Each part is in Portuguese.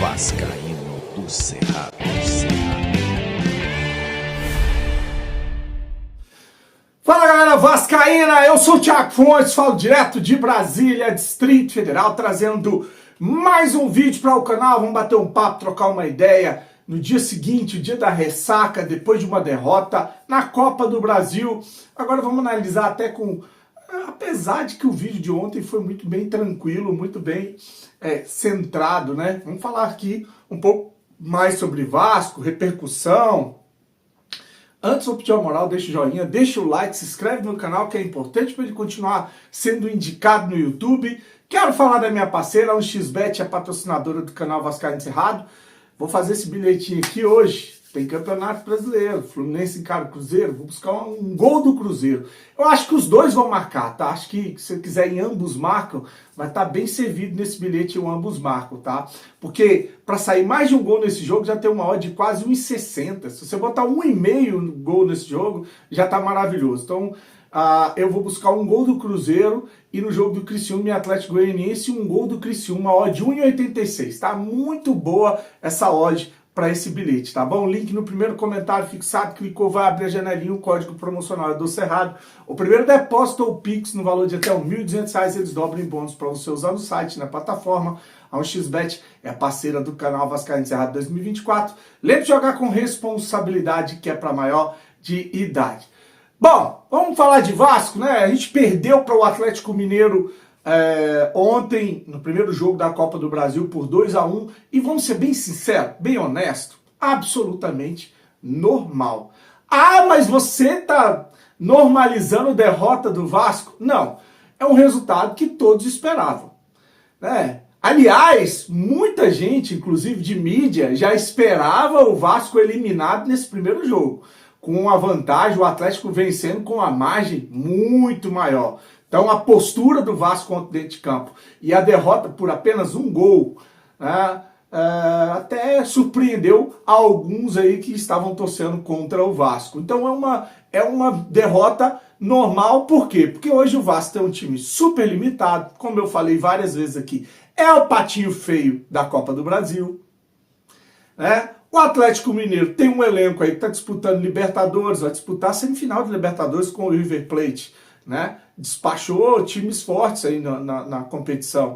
Vascaíno do Cerrado. Fala galera vascaína, eu sou o Thiago Fontes, falo direto de Brasília, Distrito Federal, trazendo mais um vídeo para o canal. Vamos bater um papo, trocar uma ideia no dia seguinte, o dia da ressaca, depois de uma derrota na Copa do Brasil. Agora vamos analisar até com... Apesar de que o vídeo de ontem foi muito bem tranquilo, muito bem centrado, né? Vamos falar aqui um pouco mais sobre Vasco, repercussão. Antes, vou pedir a moral, deixa o joinha, deixa o like, se inscreve no canal, que é importante para ele continuar sendo indicado no YouTube. Quero falar da minha parceira, a 1xBet, a patrocinadora do canal Vascaíno Cerrado. Vou fazer esse bilhetinho aqui hoje. Tem Campeonato Brasileiro, Fluminense encara o Cruzeiro, vou buscar um gol do Cruzeiro. Eu acho que os dois vão marcar, tá? Acho que se quiser em ambos marcam, vai estar bem servido nesse bilhete o ambos marcam, tá? Porque para sair mais de um gol nesse jogo já tem uma odd de quase 1,60. Se você botar 1,5 gol nesse jogo, já tá maravilhoso. Então, eu vou buscar um gol do Cruzeiro e no jogo do Criciúma e Atlético Goianiense um gol do Criciúma, uma odd de 1,86. Tá muito boa essa odd para esse bilhete, tá bom? Link no primeiro comentário fixado, clicou, vai abrir a janelinha, o código promocional é do Cerrado. O primeiro depósito ou Pix no valor de até R$ 1.200, eles dobram em bônus para você usar no site, na plataforma. A 1xBet é parceira do canal Vascaíno Cerrado 2024. Lembre de jogar com responsabilidade, que é para maior de idade. Bom, vamos falar de Vasco, né? A gente perdeu para o Atlético Mineiro ontem, no primeiro jogo da Copa do Brasil, por 2-1, e vamos ser bem sinceros, bem honesto, absolutamente normal. Ah, mas você tá normalizando a derrota do Vasco? Não, é um resultado que todos esperavam, né? Aliás, muita gente, inclusive de mídia, já esperava o Vasco eliminado nesse primeiro jogo, com a vantagem, o Atlético vencendo com a margem muito maior. Então a postura do Vasco contra dentro de campo e a derrota por apenas um gol, né, até surpreendeu alguns aí que estavam torcendo contra o Vasco. Então é uma derrota normal, por quê? Porque hoje o Vasco tem um time super limitado, como eu falei várias vezes aqui, é o patinho feio da Copa do Brasil, né? O Atlético Mineiro tem um elenco aí que está disputando Libertadores, vai disputar a semifinal de Libertadores com o River Plate, né? Despachou times fortes aí na competição,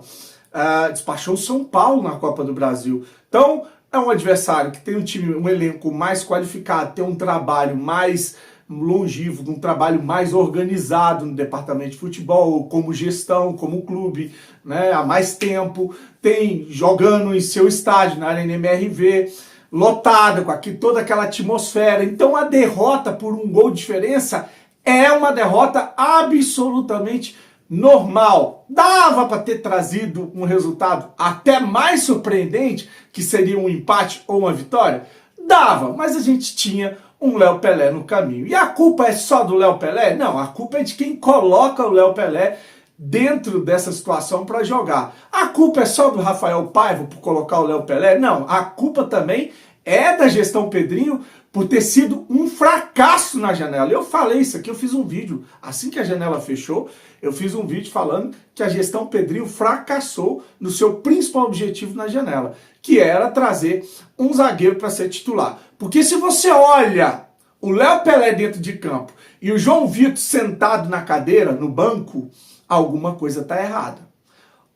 despachou o São Paulo na Copa do Brasil. Então é um adversário que tem um elenco mais qualificado, tem um trabalho mais longevo, um trabalho mais organizado no departamento de futebol, como gestão, como clube, né? Há mais tempo, tem jogando em seu estádio, na Arena MRV, lotada, com toda aquela atmosfera. Então a derrota por um gol de diferença é uma derrota absolutamente normal. Dava para ter trazido um resultado até mais surpreendente, que seria um empate ou uma vitória? Dava, mas a gente tinha um Léo Pelé no caminho. E a culpa é só do Léo Pelé? Não, a culpa é de quem coloca o Léo Pelé dentro dessa situação para jogar. A culpa é só do Rafael Paiva por colocar o Léo Pelé? Não, a culpa também é da gestão Pedrinho por ter sido um fracasso na janela. Eu falei isso aqui, eu fiz um vídeo, assim que a janela fechou, eu fiz um vídeo falando que a gestão Pedrinho fracassou no seu principal objetivo na janela, que era trazer um zagueiro para ser titular. Porque se você olha o Léo Pelé dentro de campo e o João Vitor sentado na cadeira, no banco, alguma coisa está errada.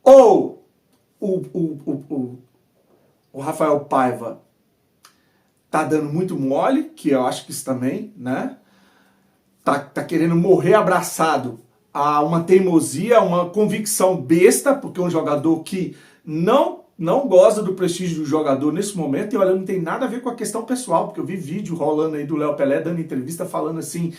Ou o Rafael Paiva tá dando muito mole, que eu acho que isso também, né? Tá querendo morrer abraçado a uma teimosia, a uma convicção besta, porque é um jogador que não gosta do prestígio do jogador nesse momento, e olha, não tem nada a ver com a questão pessoal, porque eu vi vídeo rolando aí do Léo Pelé dando entrevista falando assim,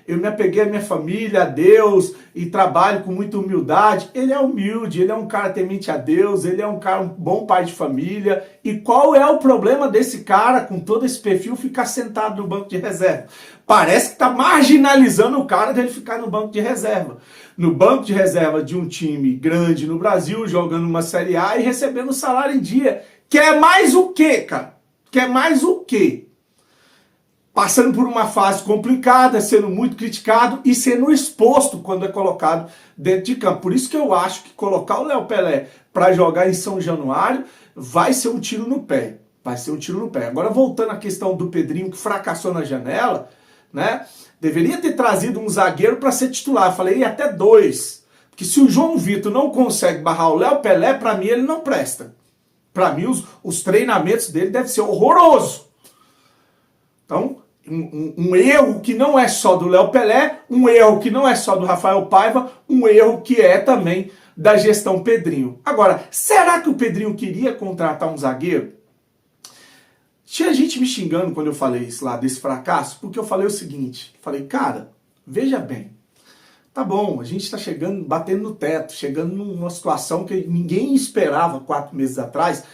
eu me apeguei à minha família, a Deus, e trabalho com muita humildade. Ele é humilde, ele é um cara temente a Deus, ele é um bom pai de família. E qual é o problema desse cara, com todo esse perfil, ficar sentado no banco de reserva? Parece que tá marginalizando o cara dele ficar no banco de reserva. No banco de reserva de um time grande no Brasil, jogando uma Série A e recebendo salário em dia. Quer mais o quê, cara? Quer mais o quê? Passando por uma fase complicada, sendo muito criticado e sendo exposto quando é colocado dentro de campo. Por isso que eu acho que colocar o Léo Pelé para jogar em São Januário vai ser um tiro no pé. Vai ser um tiro no pé. Agora, voltando à questão do Pedrinho, que fracassou na janela, né? Deveria ter trazido um zagueiro para ser titular. Eu falei, até 2. Porque se o João Vitor não consegue barrar o Léo Pelé, para mim ele não presta. Para mim, os treinamentos dele devem ser horrorosos. Então, um erro que não é só do Léo Pelé, um erro que não é só do Rafael Paiva, um erro que é também da gestão Pedrinho. Agora, será que o Pedrinho queria contratar um zagueiro? Tinha gente me xingando quando eu falei isso lá, desse fracasso, porque eu falei o seguinte, falei, cara, veja bem, tá bom, a gente tá chegando, batendo no teto, chegando numa situação que ninguém esperava 4 meses atrás.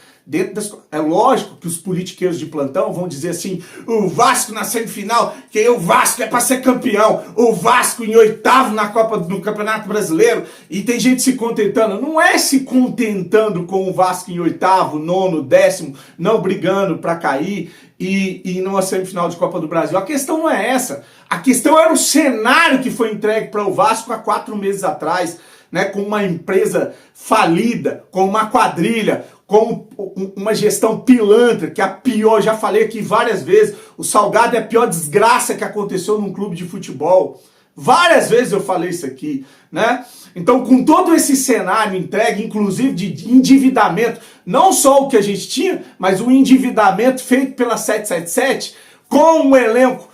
É lógico que os politiqueiros de plantão vão dizer assim, o Vasco na semifinal, que o Vasco é para ser campeão, o Vasco em 8º no Campeonato Brasileiro, e tem gente se contentando. Não é se contentando com o Vasco em 8º, 9º, 10º, não brigando para cair e numa semifinal de Copa do Brasil. A questão não é essa. A questão era o cenário que foi entregue para o Vasco há 4 meses atrás, né, com uma empresa falida, com uma quadrilha, com uma gestão pilantra, que é a pior, já falei aqui várias vezes, o Salgado é a pior desgraça que aconteceu num clube de futebol. Várias vezes eu falei isso aqui, né? Então, com todo esse cenário entregue, inclusive de endividamento, não só o que a gente tinha, mas o endividamento feito pela 777, com um elenco,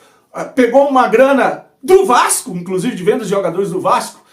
pegou uma grana do Vasco, inclusive de vendas de jogadores do Vasco,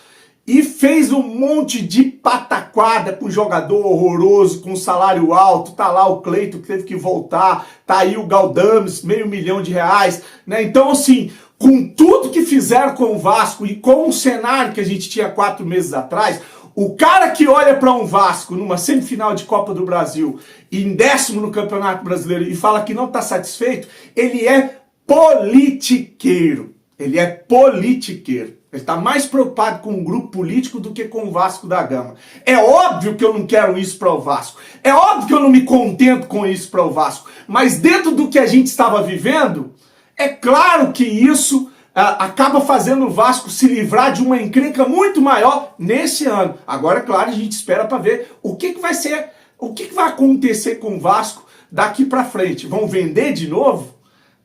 e fez um monte de pataquada com jogador horroroso, com salário alto. Tá lá o Cleiton que teve que voltar, tá aí o Galdames, R$500 mil, né? Então, assim, com tudo que fizeram com o Vasco e com o cenário que a gente tinha 4 meses atrás, o cara que olha para um Vasco numa semifinal de Copa do Brasil e em 10º no Campeonato Brasileiro e fala que não tá satisfeito, ele é politiqueiro. Ele é politiqueiro. Ele está mais preocupado com o grupo político do que com o Vasco da Gama. É óbvio que eu não quero isso para o Vasco. É óbvio que eu não me contento com isso para o Vasco. Mas dentro do que a gente estava vivendo, é claro que isso acaba fazendo o Vasco se livrar de uma encrenca muito maior nesse ano. Agora, é claro, a gente espera para ver o que vai ser, o que vai acontecer com o Vasco daqui para frente. Vão vender de novo?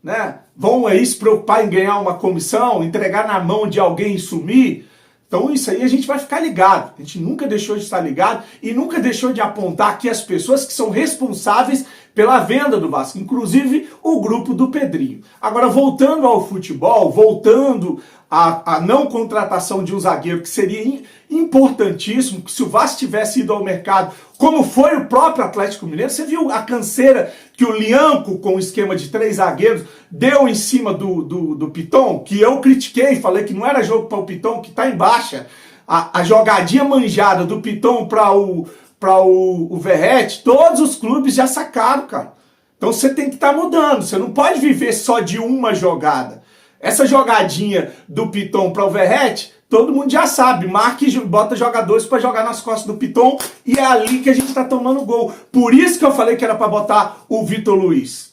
Né? Vão aí se preocupar em ganhar uma comissão, entregar na mão de alguém e sumir? Então isso aí a gente vai ficar ligado. A gente nunca deixou de estar ligado e nunca deixou de apontar aqui as pessoas que são responsáveis pela venda do Vasco, inclusive o grupo do Pedrinho. Agora, voltando ao futebol, voltando à não contratação de um zagueiro, que seria importantíssimo, que se o Vasco tivesse ido ao mercado, como foi o próprio Atlético Mineiro, você viu a canseira que o Lianco, com o esquema de 3 zagueiros, deu em cima do Piton, que eu critiquei, falei que não era jogo para o Piton, que está em baixa. A jogadinha manjada do Piton para o Verratti, todos os clubes já sacaram, cara. Então você tem que estar mudando, você não pode viver só de uma jogada. Essa jogadinha do Piton para o Verratti, todo mundo já sabe, marca e bota jogadores para jogar nas costas do Piton e é ali que a gente está tomando gol. Por isso que eu falei que era para botar o Vitor Luiz.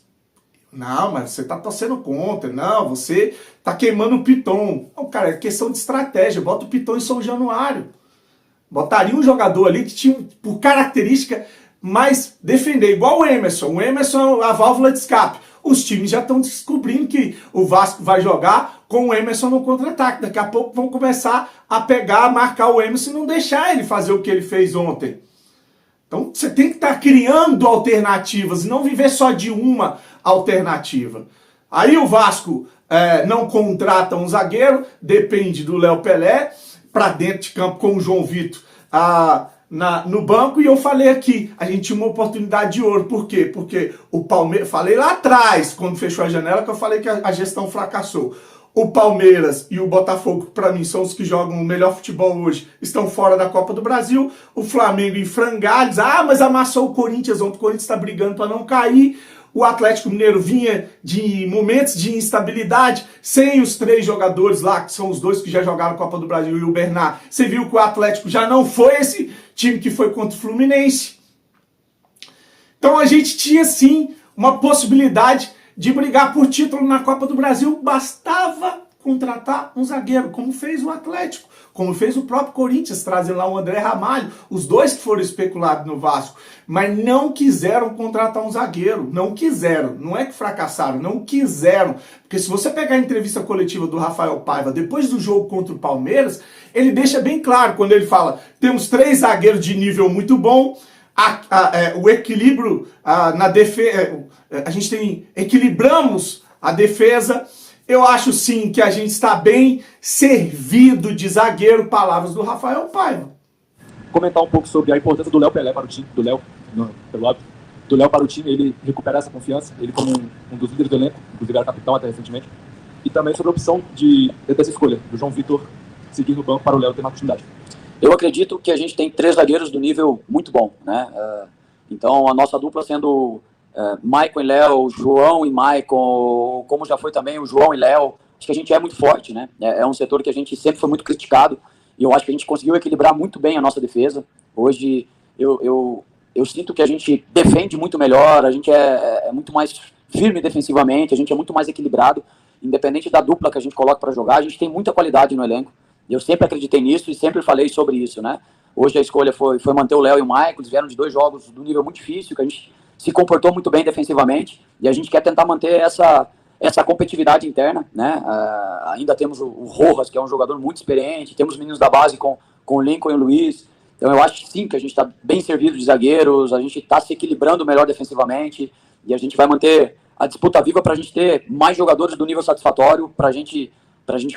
Não, mas você está torcendo contra, não, você está queimando o Piton. Não, cara, é questão de estratégia, bota o Piton em São Januário. Botaria um jogador ali que tinha, por característica, mais defender, igual o Emerson. O Emerson é a válvula de escape. Os times já estão descobrindo que o Vasco vai jogar com o Emerson no contra-ataque. Daqui a pouco vão começar a pegar, marcar o Emerson e não deixar ele fazer o que ele fez ontem. Então você tem que estar criando alternativas e não viver só de uma alternativa. Aí o Vasco não contrata um zagueiro, depende do Léo Pelé, para dentro de campo com o João Vitor no banco, e eu falei aqui, a gente tinha uma oportunidade de ouro. Por quê? Porque o Palmeiras, falei lá atrás, quando fechou a janela, que eu falei que a gestão fracassou. O Palmeiras e o Botafogo, para mim, são os que jogam o melhor futebol hoje, estão fora da Copa do Brasil. O Flamengo em frangalhos, mas amassou o Corinthians ontem, o Corinthians está brigando para não cair. O Atlético Mineiro vinha de momentos de instabilidade, sem os 3 jogadores lá, que são os 2 que já jogaram a Copa do Brasil, e o Bernard. Você viu que o Atlético já não foi esse time que foi contra o Fluminense. Então a gente tinha sim uma possibilidade de brigar por título na Copa do Brasil. Bastava contratar um zagueiro, como fez o Atlético, como fez o próprio Corinthians, trazendo lá o André Ramalho, os dois que foram especulados no Vasco, mas não quiseram contratar um zagueiro, não quiseram, não é que fracassaram, não quiseram, porque se você pegar a entrevista coletiva do Rafael Paiva, depois do jogo contra o Palmeiras, ele deixa bem claro, quando ele fala, temos 3 zagueiros de nível muito bom, o equilíbrio na defesa, a gente equilibramos a defesa. Eu acho sim que a gente está bem servido de zagueiro, palavras do Rafael Paiva. Comentar um pouco sobre a importância do Léo Pelé para o time, do Léo para o time, ele recuperar essa confiança, ele como um dos líderes do elenco, inclusive era capitão até recentemente, e também sobre a opção dessa escolha, do João Vitor seguir no banco para o Léo ter uma oportunidade. Eu acredito que a gente tem 3 zagueiros do nível muito bom, né? Então a nossa dupla sendo Maicon e Léo, João e Maicon, como já foi também o João e Léo, acho que a gente é muito forte, né? É um setor que a gente sempre foi muito criticado e eu acho que a gente conseguiu equilibrar muito bem a nossa defesa. Hoje eu sinto que a gente defende muito melhor, a gente é muito mais firme defensivamente, a gente é muito mais equilibrado, independente da dupla que a gente coloca para jogar, a gente tem muita qualidade no elenco. Eu sempre acreditei nisso e sempre falei sobre isso, né? Hoje a escolha foi manter o Léo e o Maicon, eles vieram de 2 jogos do nível muito difícil, que a gente se comportou muito bem defensivamente e a gente quer tentar manter essa competitividade interna, né? Ainda temos o Rojas, que é um jogador muito experiente, temos meninos da base com o Lincoln e o Luiz, então eu acho sim que a gente está bem servido de zagueiros, a gente está se equilibrando melhor defensivamente e a gente vai manter a disputa viva para a gente ter mais jogadores do nível satisfatório, para a gente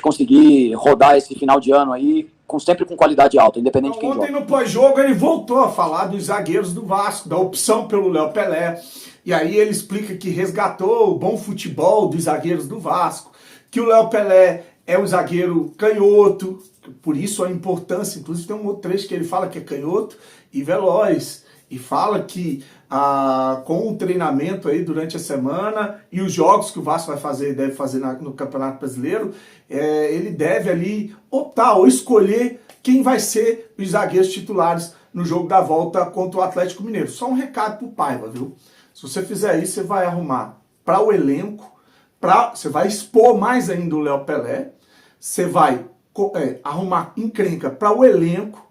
conseguir rodar esse final de ano aí sempre com qualidade alta, independente de quem joga. Ontem no pós-jogo ele voltou a falar dos zagueiros do Vasco, da opção pelo Léo Pelé, e aí ele explica que resgatou o bom futebol dos zagueiros do Vasco, que o Léo Pelé é um zagueiro canhoto, por isso a importância, inclusive tem um outro trecho que ele fala que é canhoto e veloz, e fala que com o treinamento aí durante a semana e os jogos que o Vasco deve fazer no Campeonato Brasileiro, ele deve ali optar ou escolher quem vai ser os zagueiros titulares no jogo da volta contra o Atlético Mineiro. Só um recado pro Paiva, viu? Se você fizer isso, você vai arrumar para o elenco, você vai expor mais ainda o Léo Pelé, você vai arrumar encrenca para o elenco,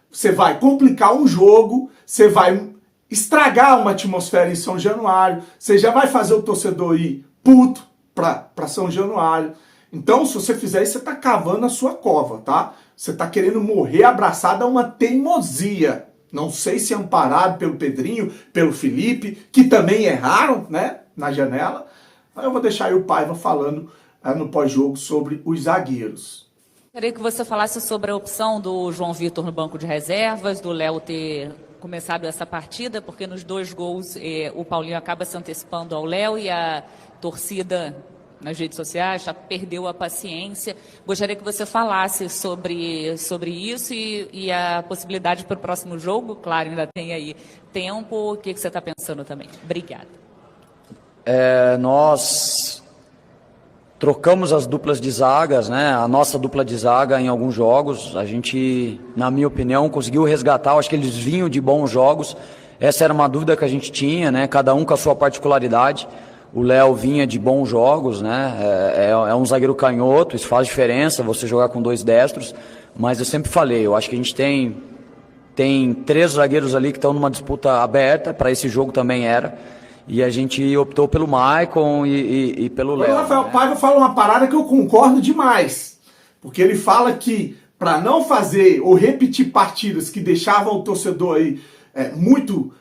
você vai complicar um jogo, você vai estragar uma atmosfera em São Januário, você já vai fazer o torcedor ir puto para São Januário. Então, se você fizer isso, você tá cavando a sua cova, tá? Você tá querendo morrer abraçado a uma teimosia. Não sei se amparado pelo Pedrinho, pelo Felipe, que também erraram, né, na janela. Eu vou deixar aí o Paiva falando no pós-jogo sobre os zagueiros. Queria que você falasse sobre a opção do João Vitor no banco de reservas, do Léo ter começado essa partida, porque nos 2 gols o Paulinho acaba se antecipando ao Léo e a torcida nas redes sociais já perdeu a paciência. Gostaria que você falasse sobre isso e a possibilidade para o próximo jogo. Claro, ainda tem aí tempo. O que você está pensando também? Obrigada. Nós trocamos as duplas de zagas, né? A nossa dupla de zaga em alguns jogos. A gente, na minha opinião, conseguiu resgatar. Eu acho que eles vinham de bons jogos. Essa era uma dúvida que a gente tinha, né? Cada um com a sua particularidade. O Léo vinha de bons jogos, né? É um zagueiro canhoto, isso faz diferença, você jogar com 2 destros. Mas eu sempre falei, eu acho que a gente tem 3 zagueiros ali que estão numa disputa aberta, para esse jogo também era. E a gente optou pelo Maicon e pelo Léo. O Rafael Paiva fala uma parada que eu concordo demais. Porque ele fala que para não fazer ou repetir partidas que deixavam o torcedor aí muito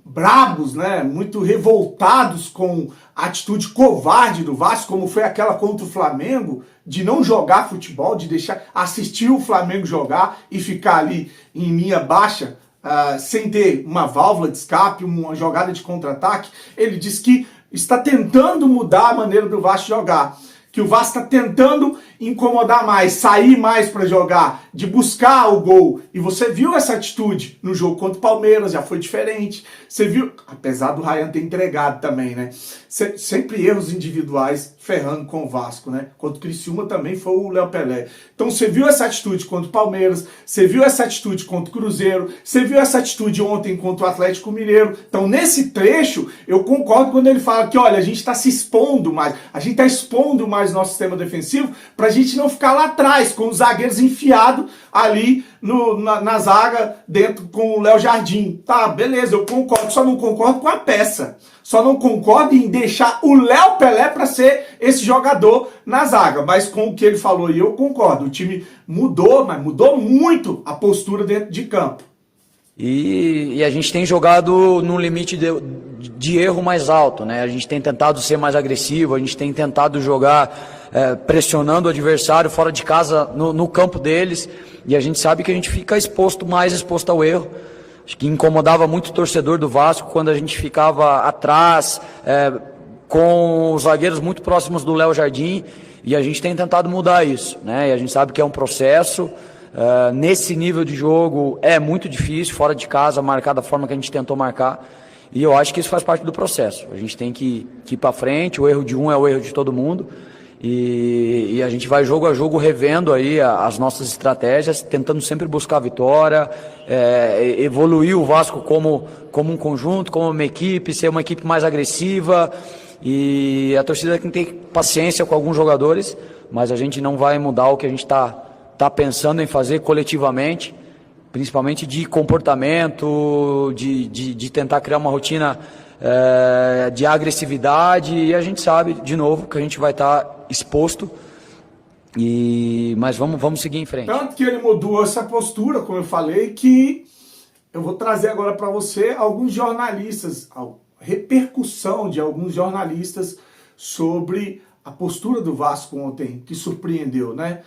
brabos, né, muito revoltados com a atitude covarde do Vasco, como foi aquela contra o Flamengo, de não jogar futebol, de deixar assistir o Flamengo jogar e ficar ali em linha baixa, sem ter uma válvula de escape, uma jogada de contra-ataque. Ele diz que está tentando mudar a maneira do Vasco jogar, que o Vasco está tentando incomodar mais, sair mais para jogar, de buscar o gol. E você viu essa atitude no jogo contra o Palmeiras, já foi diferente. Você viu, apesar do Ryan ter entregado também, né? Sempre erros individuais ferrando com o Vasco, né? Contra o Criciúma também foi o Léo Pelé. Então você viu essa atitude contra o Palmeiras, você viu essa atitude contra o Cruzeiro, você viu essa atitude ontem contra o Atlético Mineiro. Então nesse trecho eu concordo quando ele fala que, olha, a gente está se expondo mais, a gente está expondo mais mais nosso sistema defensivo, pra gente não ficar lá atrás, com os zagueiros enfiados ali na zaga, dentro com o Léo Jardim. Tá, beleza, eu concordo, só não concordo com a peça. Só não concordo em deixar o Léo Pelé para ser esse jogador na zaga. Mas com o que ele falou aí, eu concordo. O time mudou, mas mudou muito a postura dentro de campo. E a gente tem jogado num limite de erro mais alto, né? A gente tem tentado ser mais agressivo, a gente tem tentado jogar pressionando o adversário fora de casa, no campo deles, e a gente sabe que a gente fica mais exposto ao erro. Acho que incomodava muito o torcedor do Vasco quando a gente ficava atrás, com os zagueiros muito próximos do Léo Jardim, e a gente tem tentado mudar isso, né? E a gente sabe que é um processo. Nesse nível de jogo é muito difícil, fora de casa, marcar da forma que a gente tentou marcar, e eu acho que isso faz parte do processo. A gente tem que ir para frente, o erro de um é o erro de todo mundo, e a gente vai jogo a jogo revendo aí as nossas estratégias, tentando sempre buscar a vitória, evoluir o Vasco como um conjunto, como uma equipe, ser uma equipe mais agressiva, e a torcida tem que ter paciência com alguns jogadores, mas a gente não vai mudar o que a gente está pensando em fazer coletivamente, principalmente de comportamento, de tentar criar uma rotina de agressividade, e a gente sabe, de novo, que a gente vai estar exposto, mas vamos seguir em frente. Tanto que ele mudou essa postura, como eu falei, que eu vou trazer agora para você alguns jornalistas, a repercussão de alguns jornalistas sobre a postura do Vasco ontem, que surpreendeu, né?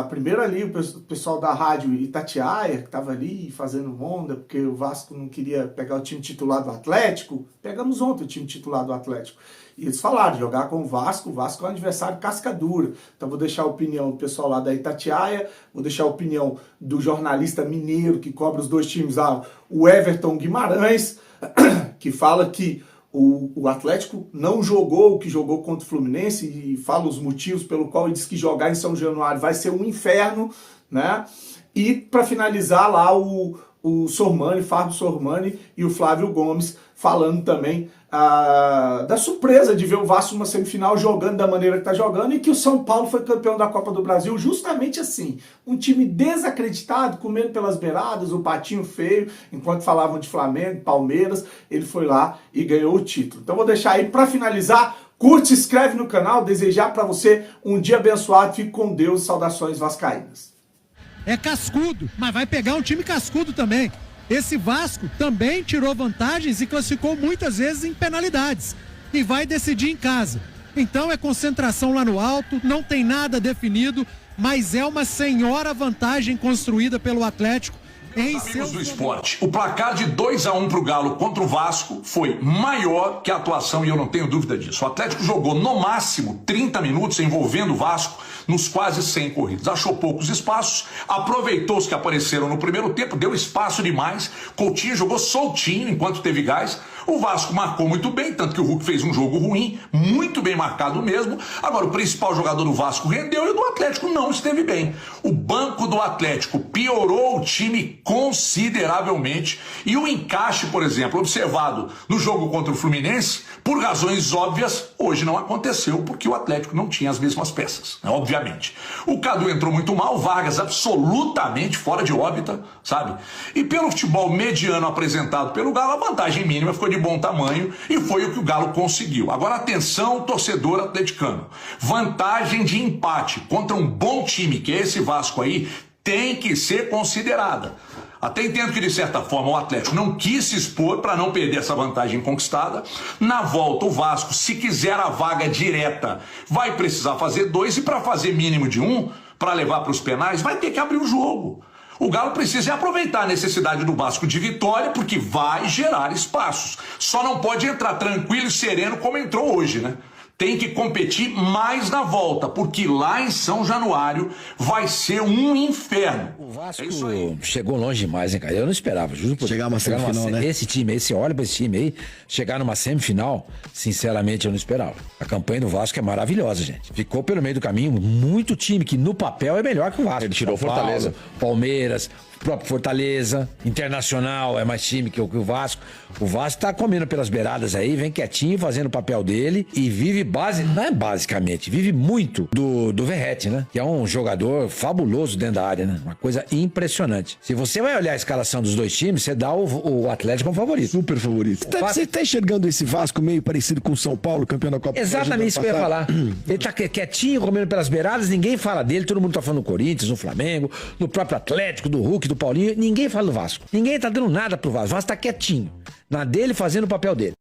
Primeiro ali o pessoal da rádio Itatiaia, que estava ali fazendo onda, porque o Vasco não queria pegar o time titular do Atlético. Pegamos ontem o time titular do Atlético. E eles falaram, jogar com o Vasco é um adversário casca dura. Então vou deixar a opinião do pessoal lá da Itatiaia, vou deixar a opinião do jornalista mineiro que cobre os dois times lá, o Everton Guimarães, que fala que o Atlético não jogou o que jogou contra o Fluminense, e fala os motivos pelo qual ele diz que jogar em São Januário vai ser um inferno, né? E para finalizar lá o Sormani, Fábio Sormani e o Flávio Gomes falando também da surpresa de ver o Vasco numa semifinal jogando da maneira que está jogando, e que o São Paulo foi campeão da Copa do Brasil justamente assim, um time desacreditado, comendo pelas beiradas, o patinho feio, enquanto falavam de Flamengo, Palmeiras, ele foi lá e ganhou o título. Então vou deixar aí para finalizar, curte, se inscreve no canal, desejar para você um dia abençoado, fique com Deus, saudações vascaínas. É cascudo, mas vai pegar um time cascudo também. Esse Vasco também tirou vantagens e classificou muitas vezes em penalidades. E vai decidir em casa. Então é concentração lá no alto, não tem nada definido, mas é uma senhora vantagem construída pelo Atlético. Amigos do esporte, o placar de 2-1 para o Galo contra o Vasco foi maior que a atuação, e eu não tenho dúvida disso. O Atlético jogou no máximo 30 minutos envolvendo o Vasco nos quase 100 corridas. Achou poucos espaços, aproveitou os que apareceram no primeiro tempo, deu espaço demais. Coutinho jogou soltinho enquanto teve gás. O Vasco marcou muito bem, tanto que o Hulk fez um jogo ruim, muito bem marcado mesmo. Agora, o principal jogador do Vasco rendeu e o do Atlético não esteve bem. O banco do Atlético piorou o time consideravelmente, e o encaixe, por exemplo, observado no jogo contra o Fluminense, por razões óbvias, hoje não aconteceu, porque o Atlético não tinha as mesmas peças, né, obviamente. O Cadu entrou muito mal, o Vargas absolutamente fora de órbita, sabe? E pelo futebol mediano apresentado pelo Galo, a vantagem mínima ficou de bom tamanho, e foi o que o Galo conseguiu. Agora atenção, torcedor atleticano, vantagem de empate contra um bom time, que é esse Vasco aí, tem que ser considerada. Até entendo que, de certa forma, o Atlético não quis se expor para não perder essa vantagem conquistada. Na volta, o Vasco, se quiser a vaga direta, vai precisar fazer 2, e para fazer mínimo de 1, para levar para os penais, vai ter que abrir o jogo. O Galo precisa aproveitar a necessidade do Vasco de vitória, porque vai gerar espaços. Só não pode entrar tranquilo e sereno como entrou hoje, né? Tem que competir mais na volta, porque lá em São Januário vai ser um inferno. O Vasco chegou longe demais, hein, cara? Eu não esperava, juro por chegar numa semifinal, né? Esse time aí, você olha pra esse time aí, chegar numa semifinal, sinceramente eu não esperava. A campanha do Vasco é maravilhosa, gente. Ficou pelo meio do caminho muito time que no papel é melhor que o Vasco. Ele tirou São Fortaleza. Paulo, Palmeiras, próprio Fortaleza, Internacional é mais time que o Vasco. O Vasco tá comendo pelas beiradas aí, vem quietinho, fazendo o papel dele e vive não é basicamente, vive muito do Verratti, né? Que é um jogador fabuloso dentro da área, né? Uma coisa impressionante. Se você vai olhar a escalação dos dois times, você dá o Atlético como favorito. Super favorito. Você tá enxergando esse Vasco meio parecido com o São Paulo, campeão da Copa do Brasil? Exatamente isso que eu ia falar. Ele tá quietinho, comendo pelas beiradas, ninguém fala dele, todo mundo tá falando do Corinthians, do Flamengo, do próprio Atlético, do Hulk, do Paulinho, ninguém fala do Vasco. Ninguém tá dando nada pro Vasco. O Vasco tá quietinho, na dele, fazendo o papel dele.